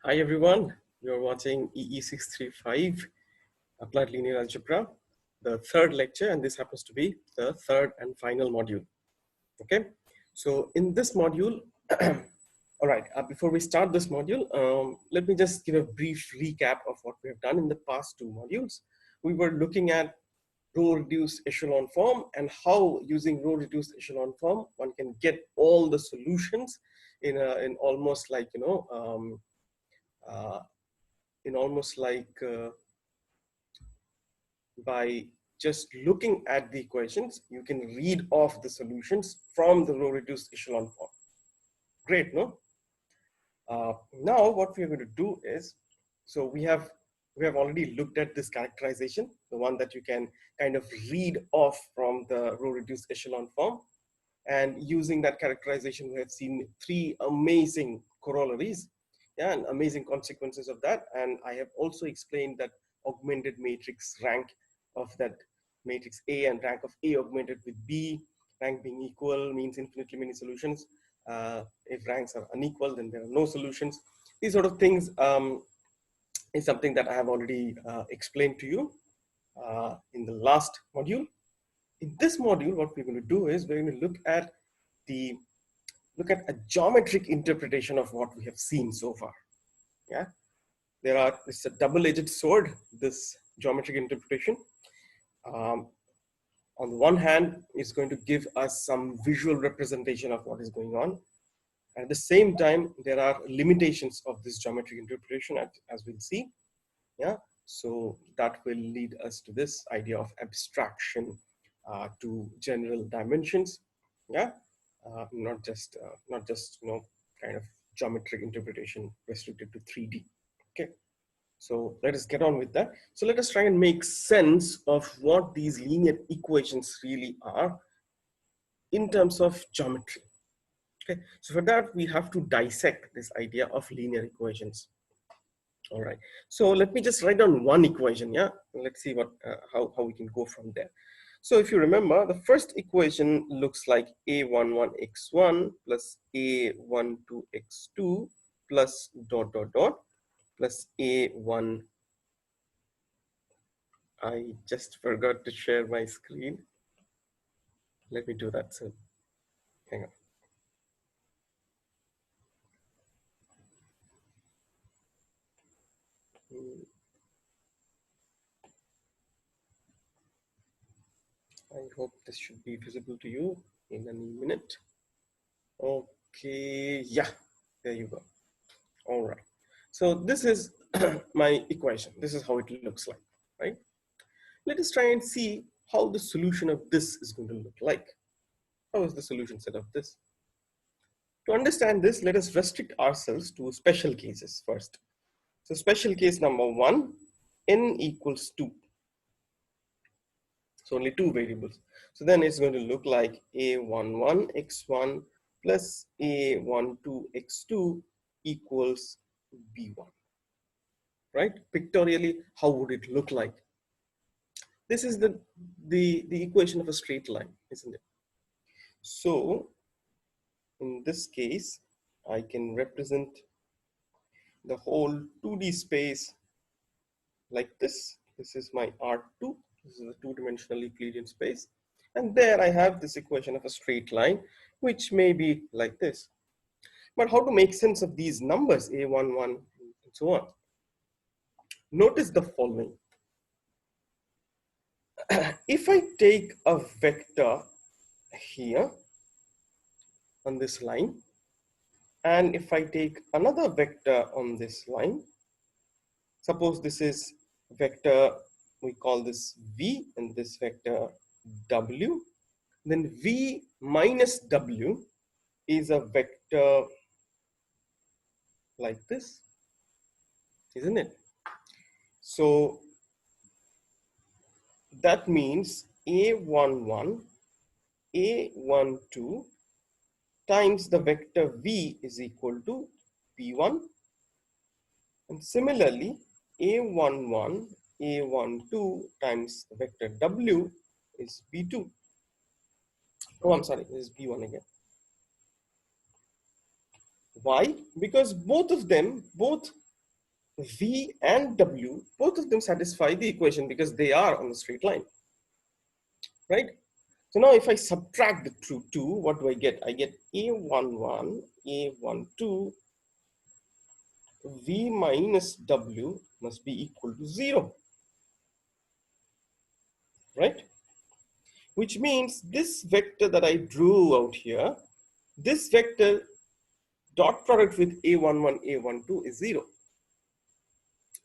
Hi everyone, you're watching EE635 Applied Linear Algebra, the third lecture, and this happens to be the third and final module. Okay, so in this module, all right, before we start this module, let me just give a brief recap of what we have done in the past two modules. We were looking at row reduced echelon form and how using row reduced echelon form one can get all the solutions in almost like uh, by just looking at the equations, you can read off the solutions from the row reduced echelon form. Great, no? Now what we're going to do is, so we have already looked at this characterization, the one that you can kind of read off from the row reduced echelon form. And using that characterization, we have seen three amazing corollaries, yeah, and amazing consequences of that. And I have also explained that augmented matrix rank of that matrix A and rank of A augmented with B, rank being equal means infinitely many solutions. If ranks are unequal, then there are no solutions. These sort of things is something that I have already explained to you in the last module. In this module, what we're going to do is we're going to look at a geometric interpretation of what we have seen so far. Yeah, it's a double-edged sword, this geometric interpretation. On the one hand, it's going to give us some visual representation of what is going on. At the same time, there are limitations of this geometric interpretation, as we'll see. Yeah, so that will lead us to this idea of abstraction to general dimensions. Yeah, not just kind of geometric interpretation restricted to 3D. Okay, so let us get on with that. So let us try and make sense of what these linear equations really are in terms of geometry. Okay, so for that we have to dissect this idea of linear equations. All right, so let me just write down one equation. Yeah, let's see how we can go from there. So if you remember, the first equation looks like a11x1 plus a12x2 plus dot dot dot plus a1. I just forgot to share my screen. Let me do that soon. Hang on. I hope this should be visible to you in a minute. Okay, yeah, there you go. All right. So this is my equation. This is how it looks like, right? Let us try and see how the solution of this is going to look like. How is the solution set of this? To understand this, let us restrict ourselves to special cases first. So special case number one, n equals 2. So only two variables. So then it's going to look like a11x1 plus a12x2 equals b1. Right? Pictorially, how would it look like? This is the equation of a straight line, isn't it? So in this case, I can represent the whole 2D space like this. This is my R2. This is a two-dimensional Euclidean space. And there I have this equation of a straight line, which may be like this. But how to make sense of these numbers, A11, and so on? Notice the following. If I take a vector here on this line, and if I take another vector on this line, suppose this is vector, we call this V, and this vector W, then V minus W is a vector like this, isn't it? So that means A11, A12 times the vector V is equal to P1. And similarly, A11, A12 times the vector W is B2. Oh, I'm sorry, this is B1 again. Why? Because both of them, both V and W, both of them satisfy the equation because they are on the straight line, right? So now if I subtract the two, what do I get? I get A11, A12, V minus W must be equal to 0, right? Which means this vector that I drew out here, this vector dot product with A11, A12 is 0,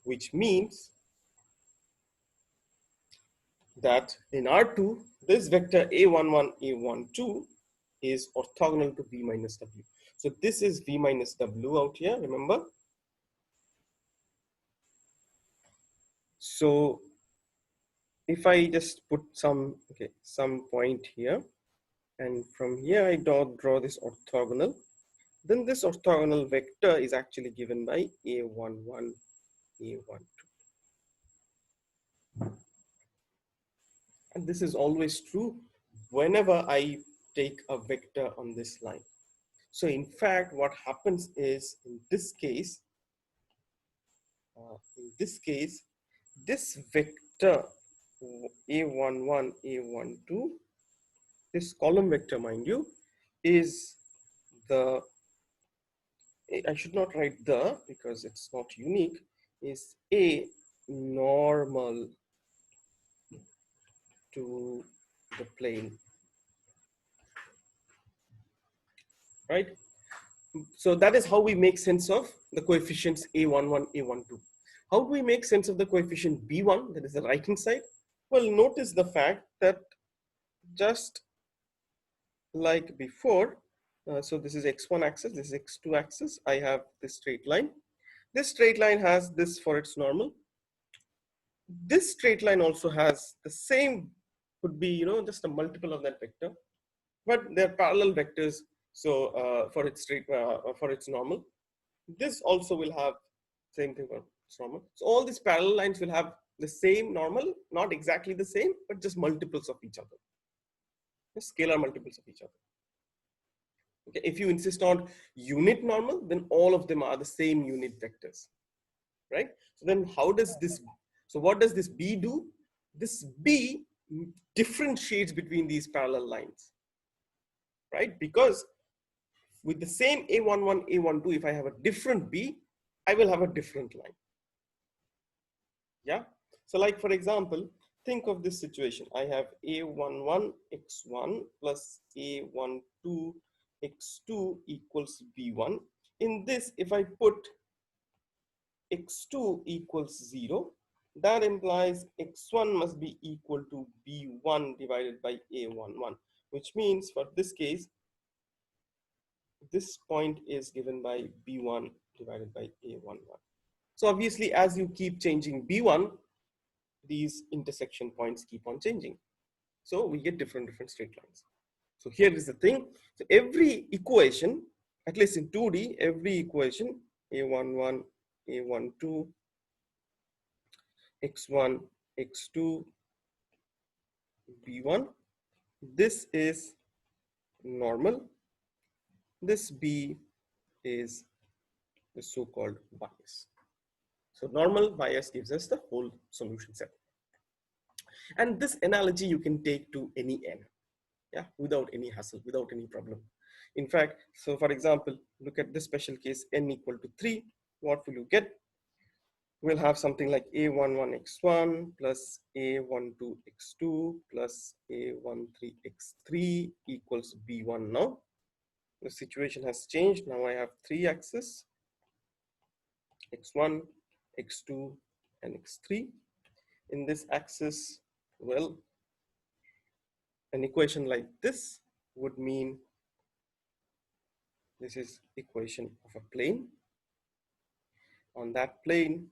which means that in R2, this vector A11, A12 is orthogonal to V minus W. So this is V minus W out here, remember? So if I just put some point here, and from here I draw this orthogonal, then this orthogonal vector is actually given by A11, A12. And this is always true whenever I take a vector on this line. So in fact, what happens is in this case, this vector A11, A12, this column vector, mind you, is the, I should not write the because it's not unique, is a normal to the plane, right? So that is how we make sense of the coefficients A11, A12. How do we make sense of the coefficient B1, that is the right hand side? Well, notice the fact that just like before, so this is x1 axis, this is x2 axis, I have this straight line. This straight line has this for its normal. This straight line also has the same, could be, just a multiple of that vector, but they're parallel vectors. So for its normal, this also will have same thing for its normal. So all these parallel lines will have the same normal, not exactly the same, but just multiples of each other, just scalar multiples of each other. Okay, if you insist on unit normal, then all of them are the same unit vectors, right? So then how does this, so what does this B do? This B differentiates between these parallel lines, right? Because with the same A11, A12, if I have a different B, I will have a different line. Yeah. So like, for example, think of this situation. I have A11 x1 plus A12 x2 equals B1. In this, if I put x2 equals 0, that implies x1 must be equal to B1 divided by A11, which means for this case, this point is given by B1 divided by A11. So obviously, as you keep changing B1, these intersection points keep on changing. So we get different straight lines. So here is the thing. So every equation, at least in 2D, every equation, A11, A12, x1, x2, b1, this is normal. This b is the so-called bias. So normal bias gives us the whole solution set. And this analogy you can take to any n, yeah, without any hassle, without any problem. In fact, so for example, look at this special case, n equal to 3. What will you get? We'll have something like A11 x1 plus A12 x2 plus A13 x3 equals B1 now. The situation has changed. Now I have 3 axes, x1, x2, and x3. In this axis, well, an equation like this would mean this is equation of a plane. On that plane,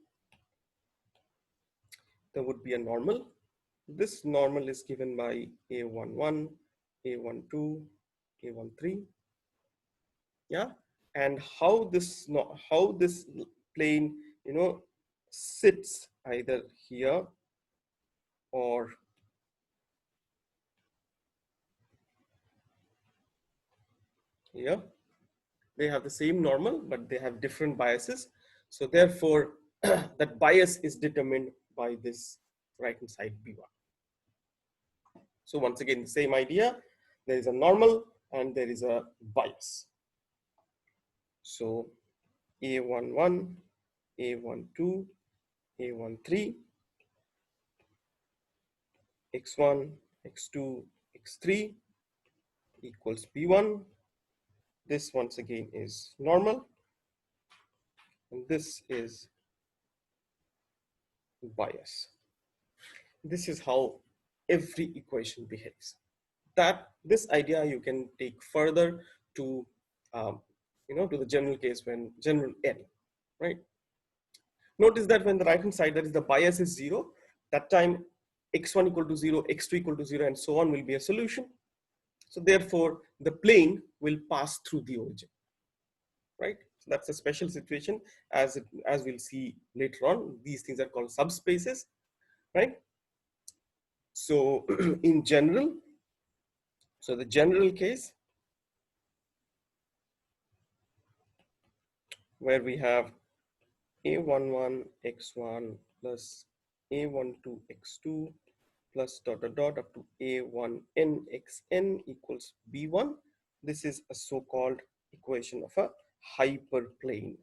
there would be a normal. This normal is given by A11, A12, A13. Yeah, and how this plane, sits either here or here. They have the same normal, but they have different biases. So therefore, that bias is determined by this right hand side B1. So once again, the same idea, there is a normal and there is a bias. So A11, A12, A13, X1, X2, X3 equals B1. This once again is normal, and this is bias. This is how every equation behaves. That this idea you can take further to to the general case when general n, right? Notice that when the right hand side, that is the bias is 0, that time x1 equal to 0, x2 equal to 0, and so on will be a solution. So therefore, the plane will pass through the origin, right? So that's a special situation, as we'll see later on. These things are called subspaces, right? So in general, so the general case where we have a11 x1 plus a12 x2 plus dot dot dot up to a1n xn equals b1. This is a so-called equation of a hyperplane.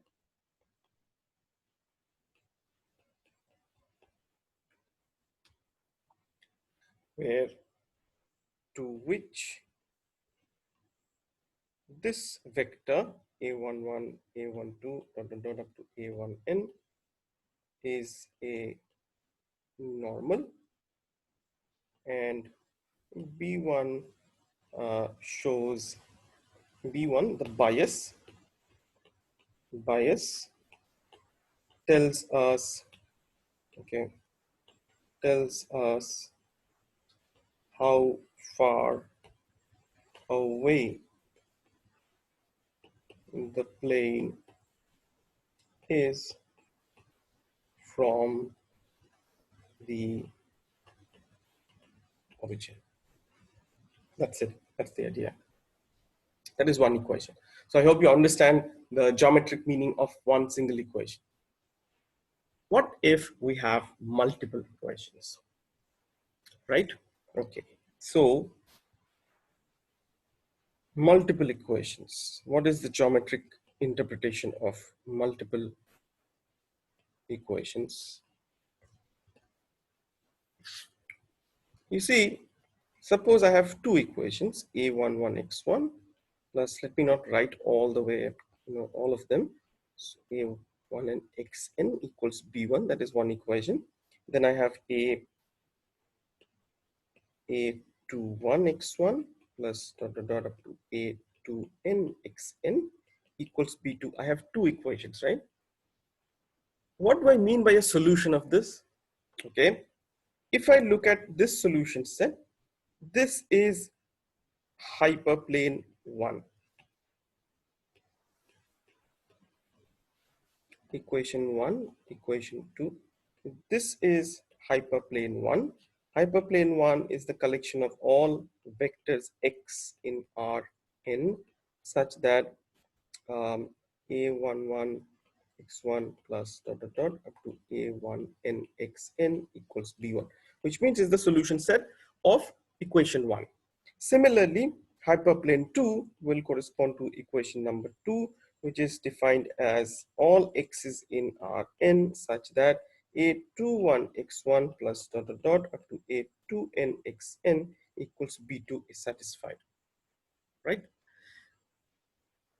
Where to which this vector a11, a12 dot dot dot up to a1n is a normal, and b1 shows b1 the bias tells us, okay, tells us how far away the plane is from the origin. That's it. That's the idea. That is one equation. So I hope you understand the geometric meaning of one single equation. What if we have multiple equations, right? Okay. So multiple equations. What is the geometric interpretation of multiple equations? You see, suppose I have two equations, a11 x1 plus, let me not write all the way, all of them. So a1 and xn equals b1, that is one equation. Then I have a21 x1 plus dot dot dot up to a2n xn equals b2. I have two equations, right? What do I mean by a solution of this? Okay, if I look at this solution set, this is hyperplane 1. Equation 1, equation 2. This is hyperplane 1. Hyperplane 1 is the collection of all vectors x in Rn such that a11 x1 plus dot dot dot up to a1n xn equals b1, which means is the solution set of equation 1. Similarly, hyperplane 2 will correspond to equation number 2, which is defined as all x's in Rn such that a21 x1 plus dot dot dot up to a2n xn equals b2 is satisfied, right?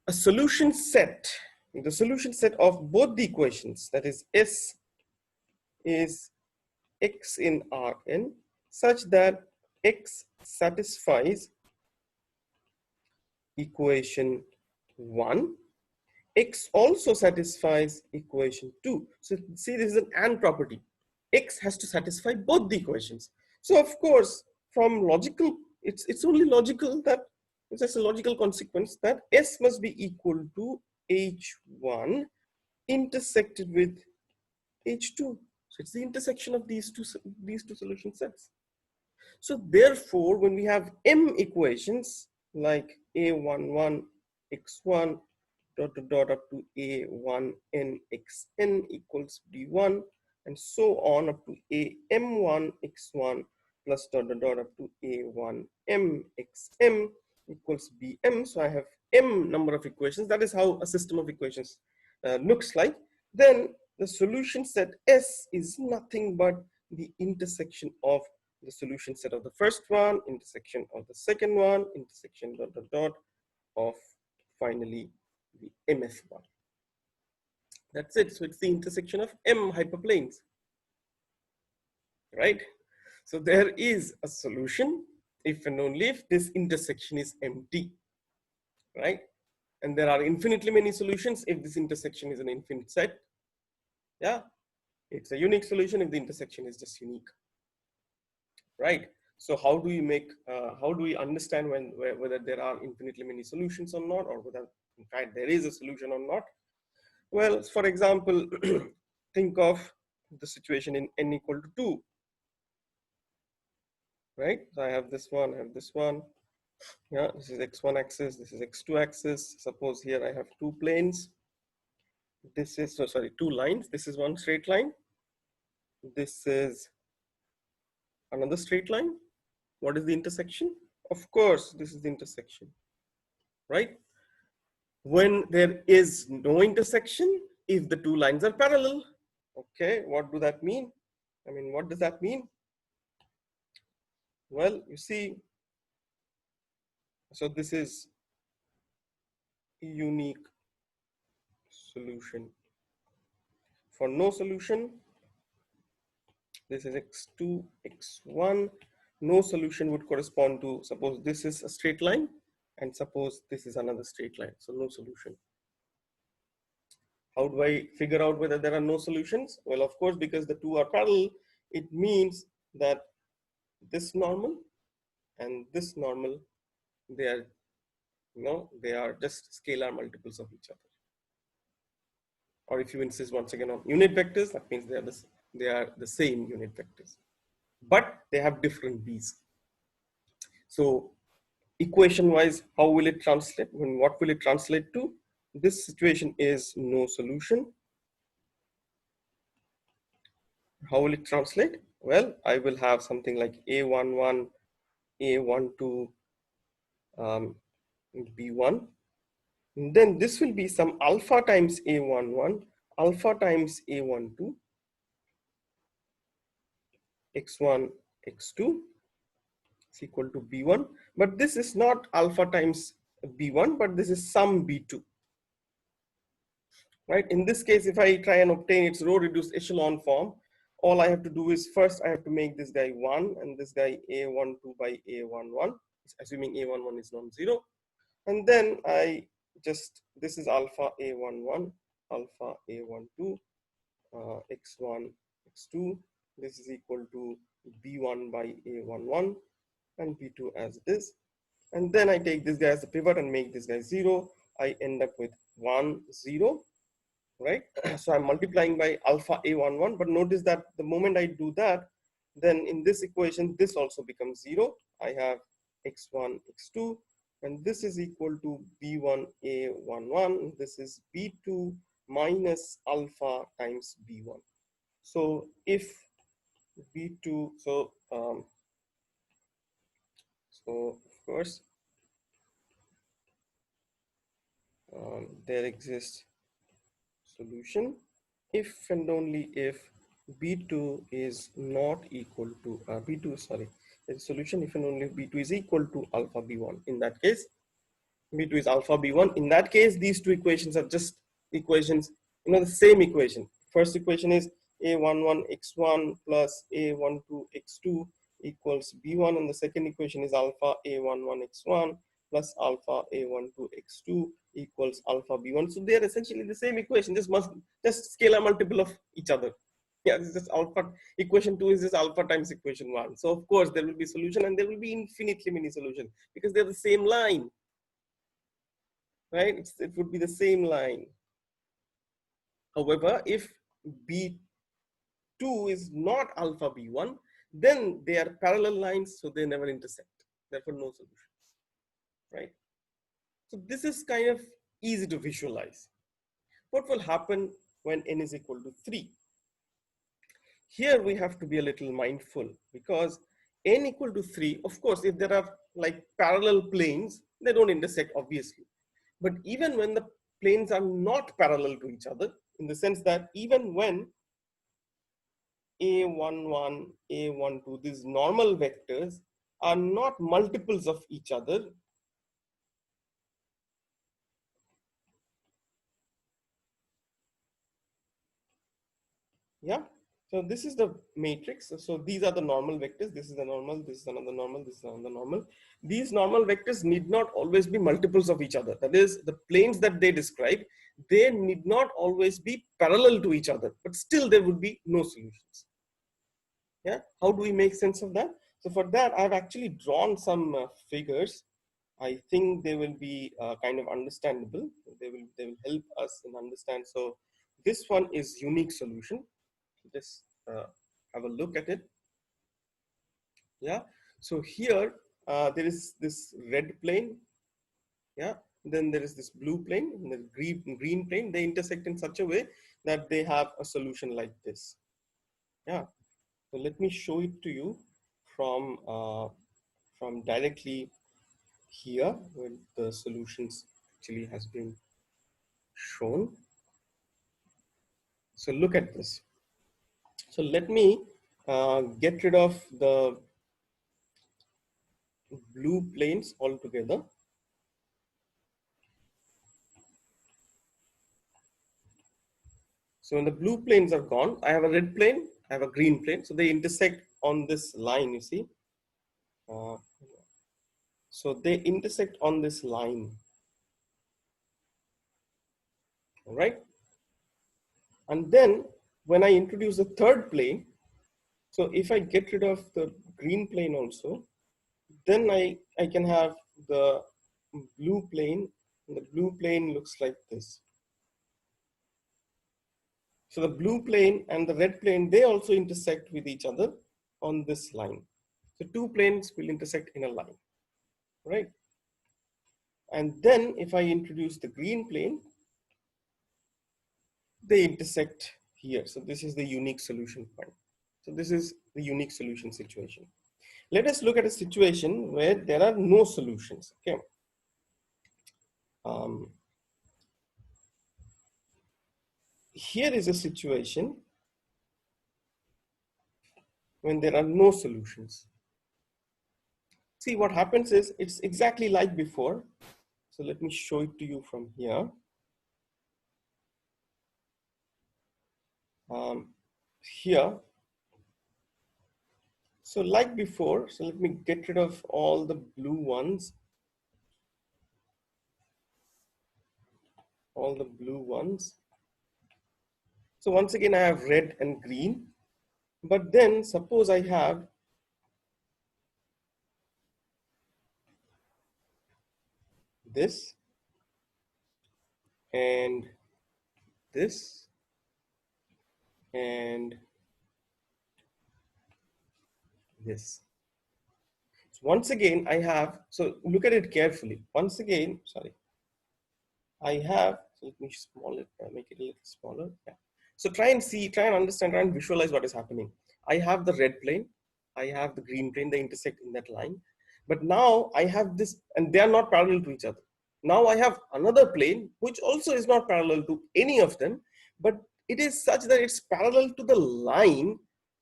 A solution set, the solution set of both the equations, that is S is x in Rn such that x satisfies equation 1, x also satisfies equation 2. So see, this is an AND property. X has to satisfy both the equations. So of course, from logical, it's only logical that it's just a logical consequence that S must be equal to H1 intersected with H2. So it's the intersection of these two solution sets. So therefore, when we have M equations like A11 x1 dot dot dot up to a1 n xn equals b1, and so on up to a m1 x1 plus dot dot dot up to a1 m xm equals bm. So I have m number of equations. That is how a system of equations looks like. Then the solution set S is nothing but the intersection of the solution set of the first one, intersection of the second one, intersection dot dot dot of finally the mth one. That's it. So it's the intersection of m hyperplanes, right? So there is a solution if and only if this intersection is empty, right? And there are infinitely many solutions if this intersection is an infinite set. Yeah, it's a unique solution if the intersection is just unique, right? So how do you make, how do we understand whether there are infinitely many solutions or not, or whether in fact there is a solution or not? Well, for example, think of the situation in n equal to 2, right? So I have this one, I have this one. Yeah, this is x1 axis, this is x2 axis. Suppose here I have two planes. This is, so sorry, two lines. This is one straight line. This is another straight line. What is the intersection? Of course, this is the intersection, right? When there is no intersection, if the two lines are parallel, okay, what do that mean? I mean, what does that mean? Well, you see, so this is a unique solution. For no solution, this is x2, x1. No solution would correspond to, suppose this is a straight line, and suppose this is another straight line. So no solution. How do I figure out whether there are no solutions? Well, of course, because the two are parallel, it means that this normal and this normal, they are, they are just scalar multiples of each other. Or if you insist once again on unit vectors, that means they are the same unit vectors, but they have different b's. So equation wise, how will it translate? What will it translate to? This situation is no solution. How will it translate? Well, I will have something like A11, A12, B1. And then this will be some alpha times A11, alpha times A12, x1, x2 is equal to B1. But this is not alpha times B1, but this is some B2. Right? In this case, if I try and obtain its row reduced echelon form, all I have to do is first I have to make this guy 1 and this guy A12 by A11, assuming A11 is non-zero. And then I just, this is alpha A11, alpha A12, x1, x2. This is equal to B1 by A11 and B2 as it is. And then I take this guy as a pivot and make this guy 0. I end up with 1, 0. Right? So I'm multiplying by alpha A11, but notice that the moment I do that, then in this equation, this also becomes 0. I have x1, x2, and this is equal to B1 A11. This is B2 minus alpha times B1. So if B2, so of course, there exists solution if and only if B2 is not equal to B2, sorry, the solution if and only if B2 is equal to alpha B1. In that case, B2 is alpha B1. In that case, these two equations are just equations, the same equation. First equation is A11 x1 plus A12 x2 equals B1, and the second equation is alpha A11 x1 plus alpha A12 x2 equals alpha B1. So they are essentially the same equation, just scalar multiple of each other. Yeah, this is alpha. Equation 2 is just alpha times equation 1. So of course there will be solution, and there will be infinitely many solutions because they're the same line. Right? It would be the same line. However, if B2 is not alpha B1, then they are parallel lines, so they never intersect. Therefore, no solution. Right? So this is kind of easy to visualize. What will happen when n is equal to 3? Here we have to be a little mindful, because n equal to 3, of course, if there are like parallel planes, they don't intersect obviously. But even when the planes are not parallel to each other, in the sense that even when a11, a12, these normal vectors are not multiples of each other, yeah. So this is the matrix. So these are the normal vectors. This is the normal, this is another normal, this is another normal. These normal vectors need not always be multiples of each other. That is, the planes that they describe, they need not always be parallel to each other, but still there would be no solutions. Yeah, how do we make sense of that? So for that, I've actually drawn some figures. I think they will be kind of understandable. They will help us in understand. So this one is unique solution. Just have a look at it. Yeah. So here there is this red plane. Yeah. Then there is this blue plane and the green plane. They intersect in such a way that they have a solution like this. Yeah. So let me show it to you from directly here, where the solutions actually has been shown. So look at this. So let me get rid of the blue planes altogether. So when the blue planes are gone, I have a red plane, I have a green plane. So they intersect on this line, you see. So they intersect on this line, all right? And then when I introduce the third plane, so if I get rid of the green plane also, then I can have the blue plane. And the blue plane looks like this. So the blue plane and the red plane, they also intersect with each other on this line. So two planes will intersect in a line, right? And then if I introduce the green plane, they intersect here. So this is the unique solution point. So this is the unique solution situation. Let us look at a situation where there are no solutions, okay? Here is a situation when there are no solutions. See, what happens is it's exactly like before. So let me show it to you from here. Here. So like before, so let me get rid of all the blue ones. All the blue ones. So once again, I have red and green. But then suppose I have this and this and this. So once again, I have, so look at it carefully. Once again, sorry, I have, so let me small it, make it a little smaller. Yeah. So try and see, try and understand, try and visualize what is happening. I have the red plane, I have the green plane, they intersect in that line. But now I have this, and they are not parallel to each other. Now I have another plane, which also is not parallel to any of them, but it is such that it's parallel to the line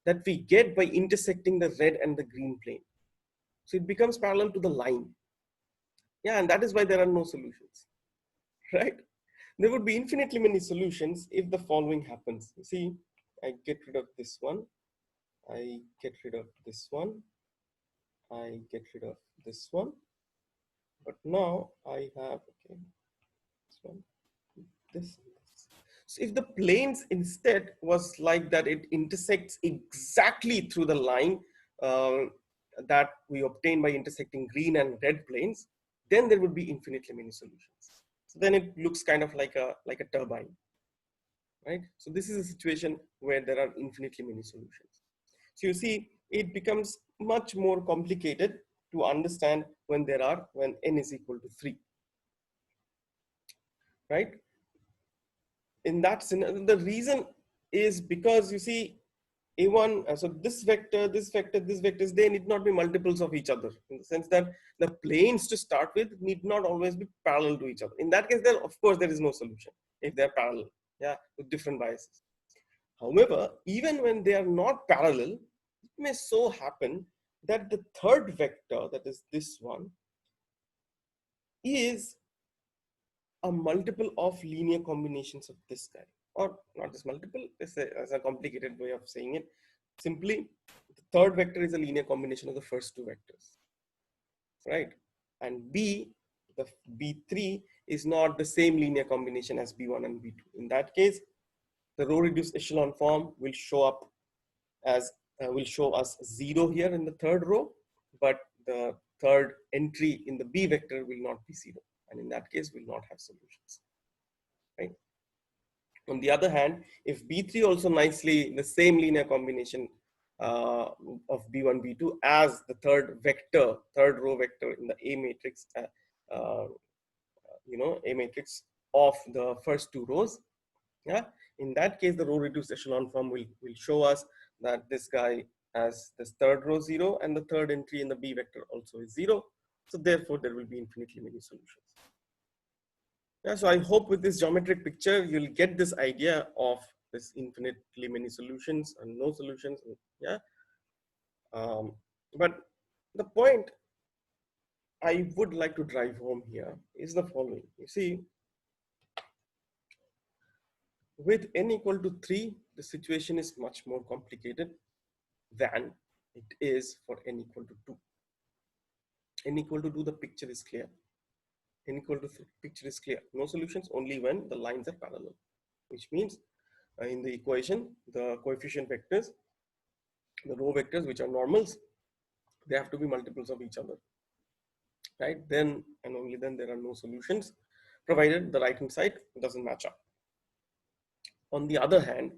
that we get by intersecting the red and the green plane. So it becomes parallel to the line. Yeah, and that is why there are no solutions, right? There would be infinitely many solutions if the following happens. You see, I get rid of this one, I get rid of this one, I get rid of this one, but now I have, okay, this one, this. So if the planes instead was like that, it intersects exactly through the line that we obtain by intersecting green and red planes, then there would be infinitely many solutions. So then it looks kind of like a turbine, right? So this is a situation where there are infinitely many solutions. So you see, it becomes much more complicated to understand when n is equal to 3. right? In that scenario, the reason is because you see a1, so this vector, this vector, this vectors, they need not be multiples of each other, in the sense that the planes to start with need not always be parallel to each other. In that case, then of course there is no solution if they're parallel, yeah, with different biases. However, even when they are not parallel, it may so happen that the third vector, that is this one, is a multiple of linear combinations of this guy, or not just multiple, it's a complicated way of saying it. Simply, the third vector is a linear combination of the first two vectors, right? And B, the B3 is not the same linear combination as B1 and B2. In that case, the row reduced echelon form will show up as, will show us 0 here in the third row, but the third entry in the B vector will not be 0. And in that case, we'll not have solutions, right? On the other hand, if B3 also nicely the same linear combination of B1, B2 as the third vector, third row vector in the A matrix, A matrix of the first two rows, yeah, in that case, the row reduced echelon form will show us that this guy has this third row 0 and the third entry in the B vector also is 0. So therefore, there will be infinitely many solutions. Yeah, so I hope with this geometric picture, you'll get this idea of this infinitely many solutions and no solutions. Yeah. But the point I would like to drive home here is the following. You see, with n equal to 3, the situation is much more complicated than it is for n equal to 2. N equal to 2, the picture is clear. N equal to 3, picture is clear. No solutions, only when the lines are parallel, which means in the equation, the coefficient vectors, the row vectors, which are normals, they have to be multiples of each other, right? Then and only then there are no solutions, provided the right hand side doesn't match up. On the other hand,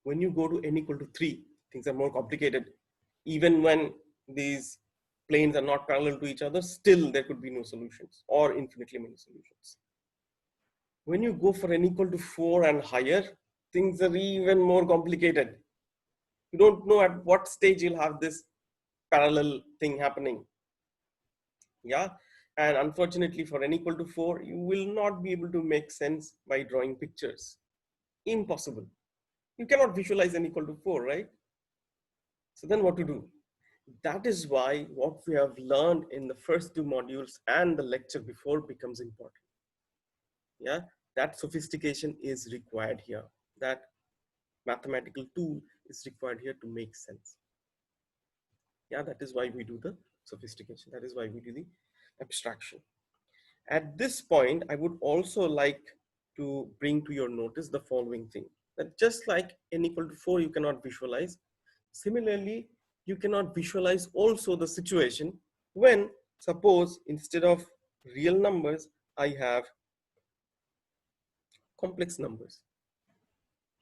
when you go to n equal to 3, things are more complicated. Even when these planes are not parallel to each other, still there could be no solutions or infinitely many solutions. When you go for n equal to 4 and higher, things are even more complicated. You don't know at what stage you'll have this parallel thing happening. Yeah. And unfortunately for n equal to 4, you will not be able to make sense by drawing pictures. Impossible. You cannot visualize n equal to 4, right? So then what to do? That is why what we have learned in the first two modules and the lecture before becomes important. Yeah, that sophistication is required here. That mathematical tool is required here to make sense. Yeah, that is why we do the sophistication. That is why we do the abstraction. At this point, I would also like to bring to your notice the following thing, that just like n equal to 4, you cannot visualize. Similarly, you cannot visualize also the situation when, suppose, instead of real numbers, I have complex numbers.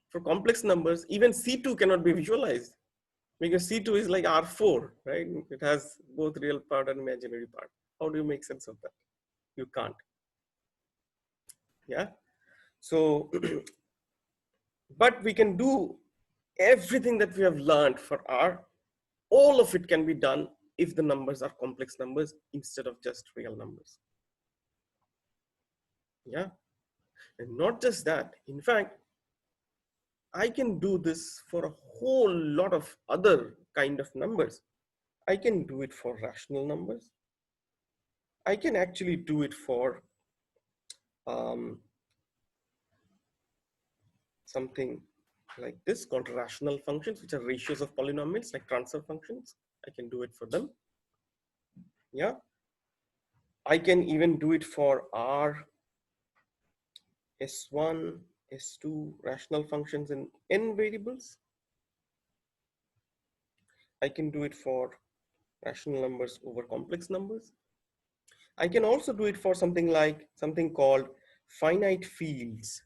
For complex numbers, even C2 cannot be visualized because C2 is like R4, right? It has both real part and imaginary part. How do you make sense of that? You can't. Yeah. So, but we can do everything that we have learned for R. All of it can be done if the numbers are complex numbers instead of just real numbers. Yeah. And not just that. In fact, I can do this for a whole lot of other kind of numbers. I can do it for rational numbers. I can actually do it for something like this called rational functions, which are ratios of polynomials like transfer functions. I can do it for them. Yeah. I can even do it for R, S1, S2 rational functions in n variables. I can do it for rational numbers over complex numbers. I can also do it for something called finite fields,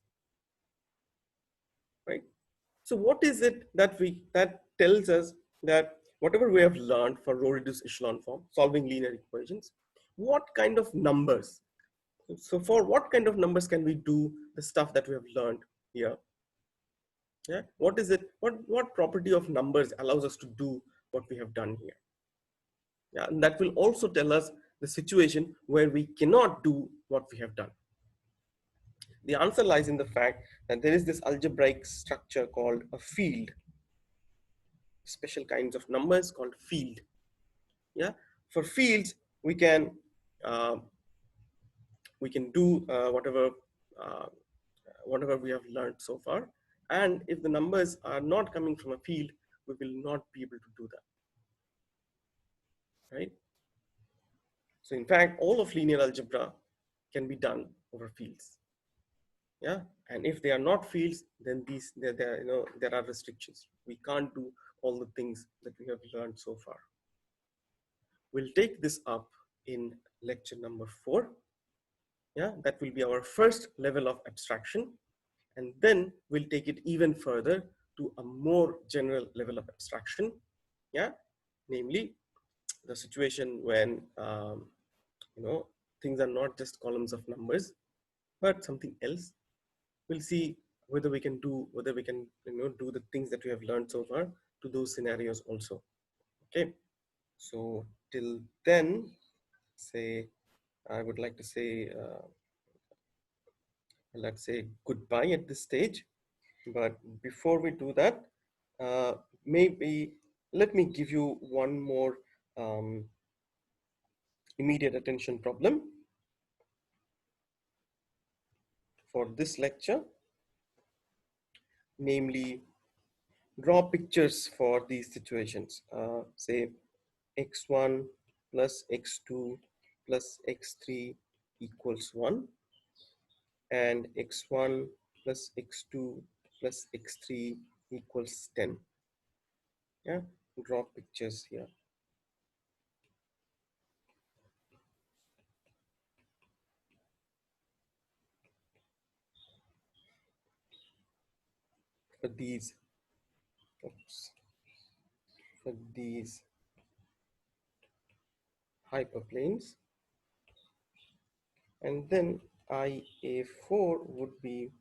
right? So what is it that tells us that whatever we have learned for row reduced echelon form, solving linear equations, what kind of numbers So for what kind of numbers can we do the stuff that we have learned here? Yeah, what is it? What property of numbers allows us to do what we have done here? Yeah, and that will also tell us the situation where we cannot do what we have done. The answer lies in the fact that there is this algebraic structure called a field, special kinds of numbers called field. Yeah, for fields uh, we can do uh, whatever we have learned so far, and if the numbers are not coming from a field, we will not be able to do that, right? So in fact, all of linear algebra can be done over fields. Yeah, and if they are not fields, then there you know there are restrictions. We can't do all the things that we have learned so far. We'll take this up in lecture number 4. Yeah, that will be our first level of abstraction, and then we'll take it even further to a more general level of abstraction. Yeah, namely the situation when you know things are not just columns of numbers but something else. We'll see whether we can do do the things that we have learned so far to those scenarios also. Okay, so till then, say I would like to say let's say goodbye at this stage. But before we do that, maybe let me give you one more um, immediate attention problem for this lecture, namely draw pictures for these situations. Say x1 plus x2 plus x3 equals 1, and x1 plus x2 plus x3 equals 10. Yeah, draw pictures here. For these, oops, for these hyperplanes, and then IA4 would be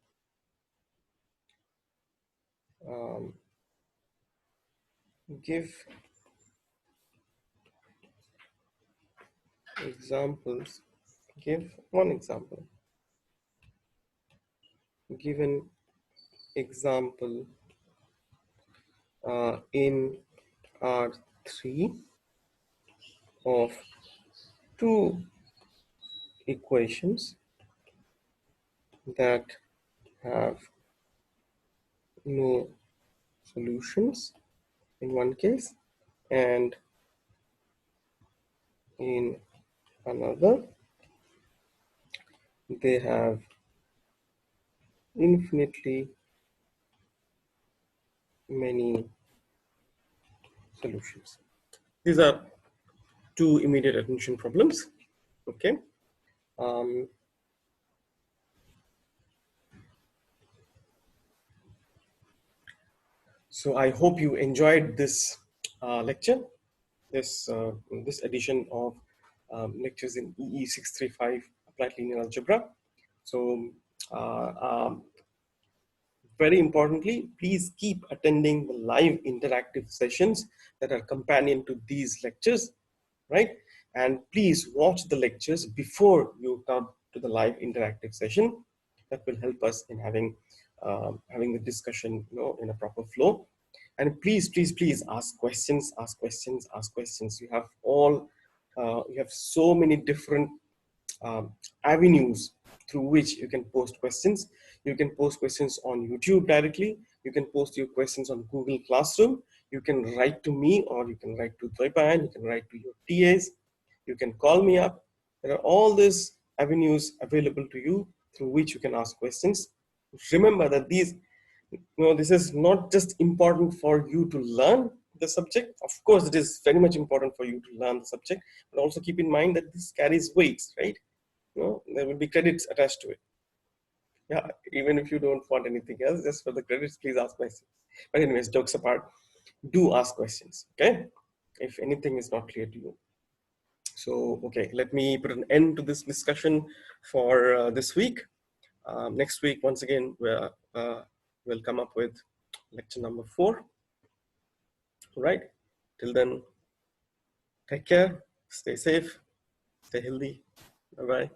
give examples, give one example, given example in R3 of two equations that have no solutions in one case, and in another they have infinitely many solutions. These are two immediate attention problems. Okay. Um, so I hope you enjoyed this lecture, this edition of lectures in EE 635 Applied Linear Algebra. So uh, um, very importantly, please keep attending the live interactive sessions that are companion to these lectures, right? And please watch the lectures before you come to the live interactive session. That will help us in having the discussion, in a proper flow. And please, please, please ask questions, ask questions, ask questions. You have so many different avenues through which you can post questions. You can post questions on YouTube directly. You can post your questions on Google Classroom. You can write to me, or you can write to Dvaipayan. You can write to your TAs. You can call me up. There are all these avenues available to you through which you can ask questions. Remember that this is not just important for you to learn the subject. Of course, it is very much important for you to learn the subject, but also keep in mind that this carries weights, right? There will be credits attached to it. Yeah, even if you don't want anything else, just for the credits, please ask questions. But anyways, jokes apart, do ask questions, okay? If anything is not clear to you. So, okay, let me put an end to this discussion for this week. Next week, once again, we'll come up with lecture number 4. All right. Till then, take care, stay safe, stay healthy. Bye-bye.